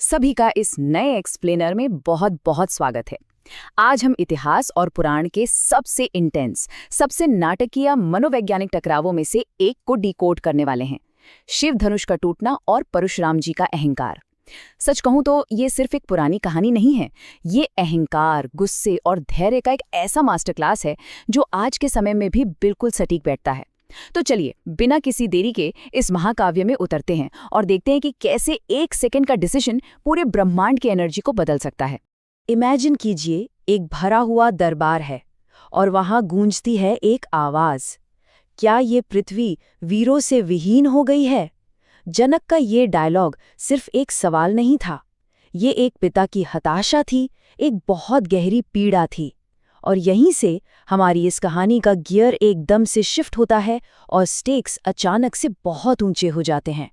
सभी का इस नए एक्सप्लेनर में बहुत बहुत स्वागत है। आज हम इतिहास और पुराण के सबसे इंटेंस, सबसे नाटकीय मनोवैज्ञानिक टकरावों में से एक को डिकोड करने वाले हैं। शिव धनुष का टूटना और परशुराम जी का अहंकार। सच कहूं तो ये सिर्फ एक पुरानी कहानी नहीं है, ये अहंकार, गुस्से और धैर्य का एक ऐसा मास्टर क्लास है जो आज के समय में भी बिल्कुल सटीक बैठता है। तो चलिए बिना किसी देरी के इस महाकाव्य में उतरते हैं और देखते हैं कि कैसे एक सेकंड का डिसीजन पूरे ब्रह्मांड की एनर्जी को बदल सकता है। इमेजिन कीजिए, एक भरा हुआ दरबार है और वहां गूंजती है एक आवाज। क्या ये पृथ्वी वीरों से विहीन हो गई है? जनक का ये डायलॉग सिर्फ एक सवाल नहीं था, ये एक पिता की हताशा थी, एक बहुत गहरी पीड़ा थी। और यहीं से हमारी इस कहानी का गियर एकदम से शिफ्ट होता है और स्टेक्स अचानक से बहुत ऊंचे हो जाते हैं।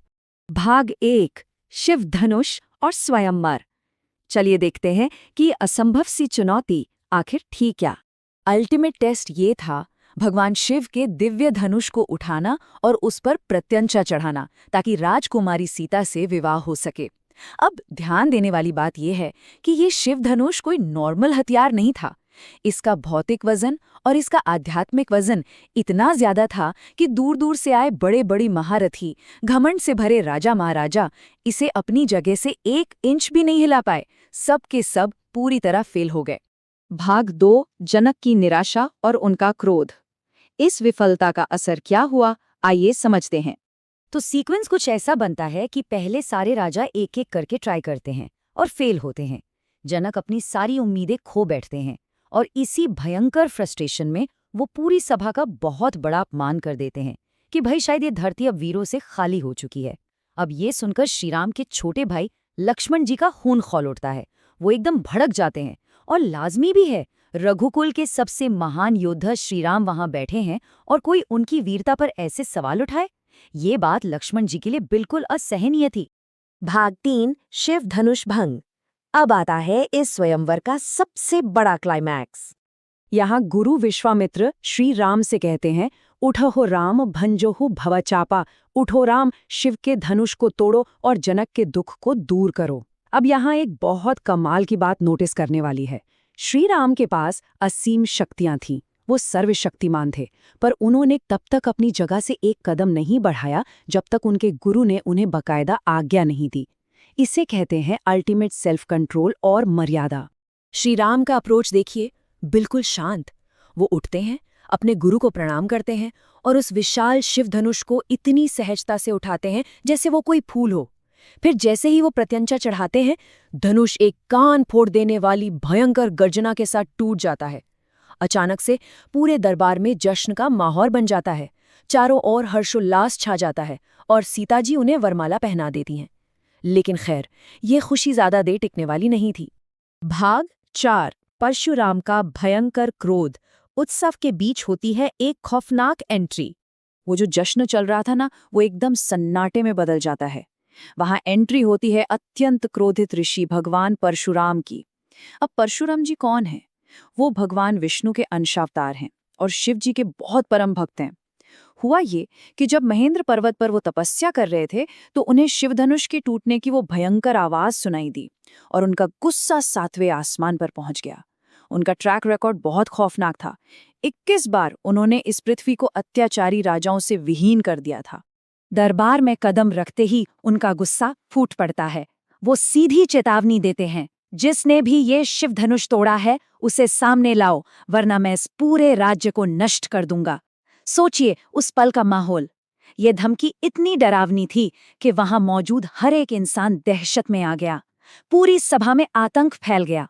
भाग 1, शिव धनुष और स्वयंवर। चलिए देखते हैं कि असंभव सी चुनौती आखिर थी क्या। अल्टीमेट टेस्ट ये था भगवान शिव के दिव्य धनुष को उठाना और उस पर प्रत्यंचा चढ़ाना ताकि राजकुमारी सीता से विवाह हो सके। अब ध्यान देने वाली बात यह है कि ये शिव धनुष कोई नॉर्मल हथियार नहीं था। इसका भौतिक वजन और इसका आध्यात्मिक वजन इतना ज्यादा था कि दूर दूर से आए बड़े बड़ी महारथी, घमंड से भरे राजा महाराजा इसे अपनी जगह से 1 इंच भी नहीं हिला पाए। सब के सब पूरी तरह फेल हो गए। भाग 2, जनक की निराशा और उनका क्रोध। इस विफलता का असर क्या हुआ, आइए समझते हैं। तो सीक्वेंस कुछ ऐसा बनता है कि पहले सारे राजा एक एक करके ट्राई करते हैं और फेल होते हैं। जनक अपनी सारी उम्मीदें खो बैठते हैं और इसी भयंकर फ्रस्ट्रेशन में वो पूरी सभा का बहुत बड़ा अपमान कर देते हैं कि भाई शायद ये धरती अब वीरों से खाली हो चुकी है। अब ये सुनकर श्रीराम के छोटे भाई लक्ष्मण जी का खून खौल उठता है। वो एकदम भड़क जाते हैं और लाजमी भी है, रघुकुल के सबसे महान योद्धा श्रीराम वहां बैठे हैं और कोई उनकी वीरता पर ऐसे सवाल उठाए। ये बात लक्ष्मण जी के लिए बिल्कुल असहनीय थी। भाग 3, शिव धनुष भंग। अब आता है इस स्वयंवर का सबसे बड़ा क्लाइमैक्स। यहाँ गुरु विश्वामित्र श्री राम से कहते हैं, उठो राम भंजोहु भवचापा, उठो राम, शिव के धनुष को तोड़ो और जनक के दुख को दूर करो। अब यहाँ एक बहुत कमाल की बात नोटिस करने वाली है। श्री राम के पास असीम शक्तियां थीं, वो सर्वशक्तिमान थे, पर उन्होंने तब तक अपनी जगह से एक कदम नहीं बढ़ाया जब तक उनके गुरु ने उन्हें बाकायदा आज्ञा नहीं दी। इसे कहते हैं अल्टीमेट सेल्फ कंट्रोल और मर्यादा। श्री राम का अप्रोच देखिए, बिल्कुल शांत। वो उठते हैं, अपने गुरु को प्रणाम करते हैं और उस विशाल शिव धनुष को इतनी सहजता से उठाते हैं जैसे वो कोई फूल हो। फिर जैसे ही वो प्रत्यंचा चढ़ाते हैं, धनुष एक कान फोड़ देने वाली भयंकर गर्जना के साथ टूट जाता है। अचानक से पूरे दरबार में जश्न का माहौल बन जाता है। चारों ओर हर्षोल्लास छा जाता है और सीता जी उन्हें वरमाला पहना देती हैं। लेकिन खैर, ये खुशी ज्यादा देर टिकने वाली नहीं थी। भाग 4, परशुराम का भयंकर क्रोध। उत्सव के बीच होती है एक खौफनाक एंट्री। वो जो जश्न चल रहा था ना, वो एकदम सन्नाटे में बदल जाता है। वहां एंट्री होती है अत्यंत क्रोधित ऋषि भगवान परशुराम की। अब परशुराम जी कौन है? वो भगवान विष्णु के अंशावतार हैं और शिव जी के बहुत परम भक्त हैं। हुआ ये कि जब महेंद्र पर्वत पर वो तपस्या कर रहे थे तो उन्हें शिवधनुष के टूटने की वो भयंकर आवाज सुनाई दी और उनका गुस्सा 7वें आसमान पर पहुंच गया। उनका ट्रैक रिकॉर्ड बहुत खौफनाक था। 21 बार उन्होंने इस पृथ्वी को अत्याचारी राजाओं से विहीन कर दिया था। दरबार में कदम रखते ही उनका गुस्सा फूट पड़ता है। वो सीधी चेतावनी देते हैं, जिसने भी ये शिवधनुष तोड़ा है उसे सामने लाओ, वरना मैं इस पूरे राज्य को नष्ट कर दूंगा। सोचिए उस पल का माहौल। ये धमकी इतनी डरावनी थी कि वहां मौजूद हर एक इंसान दहशत में आ गया। पूरी सभा में आतंक फैल गया।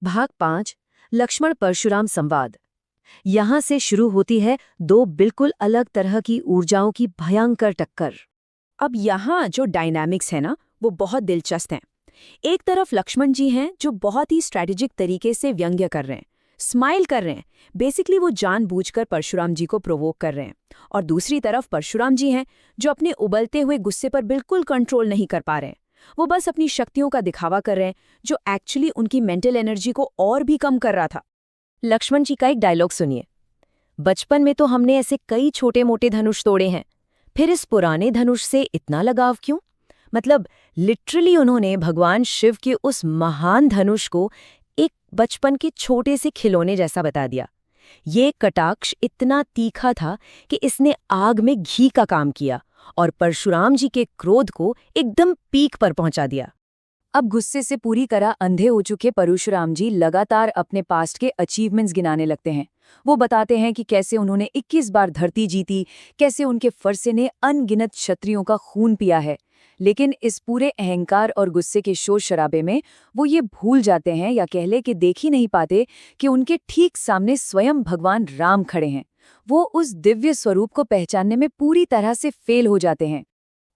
भाग 5, लक्ष्मण परशुराम संवाद। यहां से शुरू होती है 2 बिल्कुल अलग तरह की ऊर्जाओं की भयंकर टक्कर। अब यहाँ जो डायनामिक्स है ना, वो बहुत दिलचस्प हैं। एक तरफ लक्ष्मण जी हैं जो बहुत ही स्ट्रैटेजिक तरीके से व्यंग्य कर रहे हैं, स्माइल कर रहे हैं। बेसिकली वो जानबूझकर परशुराम जी को प्रोवोक कर रहे हैं। और दूसरी तरफ परशुराम जी हैं जो अपने उबलते हुए गुस्से पर बिल्कुल कंट्रोल नहीं कर पा रहे हैं। वो बस अपनी शक्तियों का दिखावा कर रहे हैं, जो एक्चुअली उनकी मेंटल एनर्जी को और भी कम कर रहा था। लक्ष्मण जी का एक डायलॉग सुनिए। बचपन में तो हमने ऐसे कई छोटे मोटे धनुष तोड़े हैं, फिर इस पुराने धनुष से इतना लगाव क्यों? मतलब लिटरली उन्होंने भगवान शिव के उस महान धनुष को एक बचपन के छोटे से खिलौने जैसा बता दिया। ये कटाक्ष इतना तीखा था कि इसने आग में घी का काम किया और परशुराम जी के क्रोध को एकदम पीक पर पहुंचा दिया। अब गुस्से से पूरी तरह अंधे हो चुके परशुराम जी लगातार अपने पास्ट के अचीवमेंट्स गिनाने लगते हैं। वो बताते हैं कि कैसे उन्होंने 21 बार धरती जीती, कैसे उनके फरसे ने अनगिनत क्षत्रियों का खून पिया है। लेकिन इस पूरे अहंकार और गुस्से के शोर शराबे में वो ये भूल जाते हैं या कह ले कि देख ही नहीं पाते कि उनके ठीक सामने स्वयं भगवान राम खड़े हैं। वो उस दिव्य स्वरूप को पहचानने में पूरी तरह से फेल हो जाते हैं।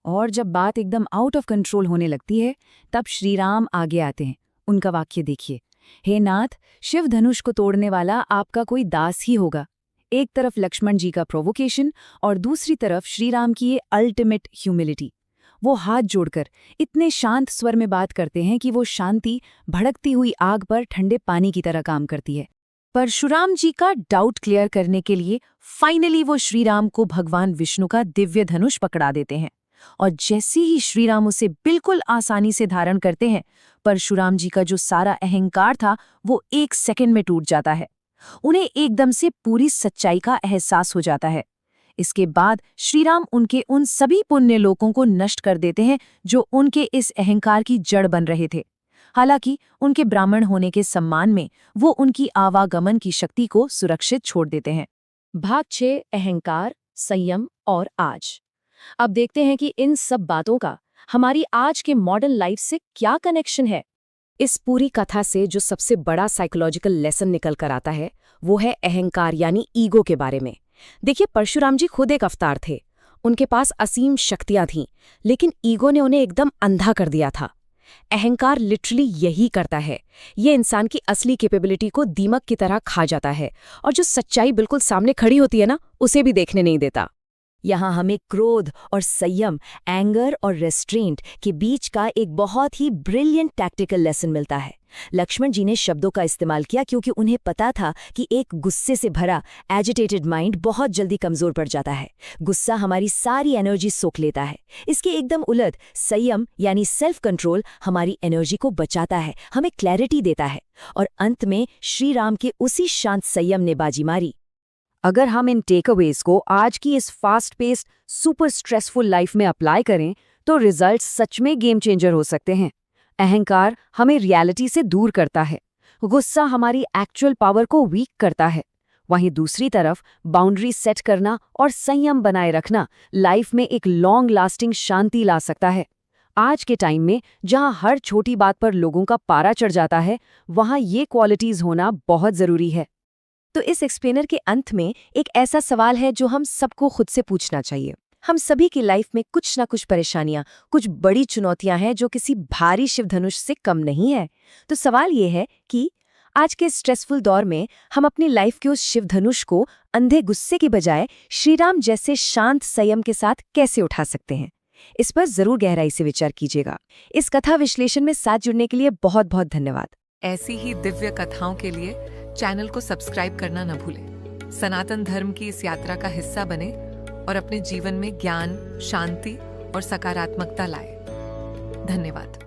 और जब बात एकदम आउट ऑफ कंट्रोल होने लगती है, तब श्री राम आगे आते हैं। उनका वाक्य देखिए, हे नाथ, शिव धनुष को तोड़ने वाला आपका कोई दास ही होगा। एक तरफ लक्ष्मण जी का प्रोवोकेशन और दूसरी तरफ श्री राम की ये अल्टीमेट ह्यूमिलिटी। वो हाथ जोड़कर इतने शांत स्वर में बात करते हैं कि वो शांति भड़कती हुई आग पर ठंडे पानी की तरह काम करती है। परशुराम जी का डाउट क्लियर करने के लिए फाइनली वो श्रीराम को भगवान विष्णु का दिव्य धनुष पकड़ा देते हैं और जैसे ही श्रीराम उसे बिल्कुल आसानी से धारण करते हैं, परशुराम जी का जो सारा अहंकार था वो 1 सेकंड में टूट जाता है। उन्हें एकदम से पूरी सच्चाई का एहसास हो जाता है। इसके बाद श्रीराम उनके उन सभी पुण्य लोकों को नष्ट कर देते हैं जो उनके इस अहंकार की जड़ बन रहे थे। हालांकि उनके ब्राह्मण होने के सम्मान में वो उनकी आवागमन की शक्ति को सुरक्षित छोड़ देते हैं। भाग 6, अहंकार, संयम और आज। अब देखते हैं कि इन सब बातों का हमारी आज के मॉडर्न लाइफ से क्या कनेक्शन है। इस पूरी कथा से जो सबसे बड़ा साइकोलॉजिकल लेसन निकल कर आता है वो है अहंकार यानी ईगो के बारे में। देखिए, परशुराम जी खुद एक अवतार थे, उनके पास असीम शक्तियां थीं, लेकिन ईगो ने उन्हें एकदम अंधा कर दिया था। अहंकार लिटरली यही करता है, ये इंसान की असली कैपेबिलिटी को दीमक की तरह खा जाता है और जो सच्चाई बिल्कुल सामने खड़ी होती है ना, उसे भी देखने नहीं देता। यहाँ हमें क्रोध और संयम, एंगर और रेस्ट्रेंट के बीच का एक बहुत ही ब्रिलियंट टैक्टिकल लेसन मिलता है। लक्ष्मण जी ने शब्दों का इस्तेमाल किया क्योंकि उन्हें पता था कि एक गुस्से से भरा एजिटेटेड माइंड बहुत जल्दी कमजोर पड़ जाता है। गुस्सा हमारी सारी एनर्जी सोख लेता है। इसके एकदम उलट संयम यानी सेल्फ कंट्रोल हमारी एनर्जी को बचाता है, हमें क्लैरिटी देता है। और अंत में श्री राम के उसी शांत संयम ने बाजी मारी। अगर हम इन टेकअवेज को आज की इस fast paced super stressful life में अप्लाई करें तो रिजल्ट्स सच में गेम चेंजर हो सकते हैं। अहंकार हमें रियलिटी से दूर करता है, गुस्सा हमारी एक्चुअल पावर को वीक करता है, वहीं दूसरी तरफ बाउंड्री सेट करना और संयम बनाए रखना लाइफ में एक लॉन्ग लास्टिंग शांति ला सकता है। आज के टाइम में जहां हर छोटी बात पर लोगों का पारा चढ़ जाता है, वहां ये क्वालिटीज होना बहुत जरूरी है। तो इस एक्सप्लेनर के अंत में एक ऐसा सवाल है जो हम सबको खुद से पूछना चाहिए। हम सभी की लाइफ में कुछ ना कुछ परेशानियां, कुछ बड़ी चुनौतियां हैं जो किसी भारी शिव धनुष से कम नहीं है। तो सवाल ये है कि आज के स्ट्रेसफुल दौर में हम अपनी लाइफ के उस शिव धनुष को अंधे गुस्से के बजाय श्रीराम जैसे शांत संयम के साथ कैसे उठा सकते हैं? इस पर जरूर गहराई से विचार कीजिएगा। इस कथा विश्लेषण में साथ जुड़ने के लिए बहुत बहुत धन्यवाद। ऐसी ही दिव्य कथाओं के लिए चैनल को सब्सक्राइब करना न भूलें। सनातन धर्म की इस यात्रा का हिस्सा बने और अपने जीवन में ज्ञान, शांति और सकारात्मकता लाएं। धन्यवाद।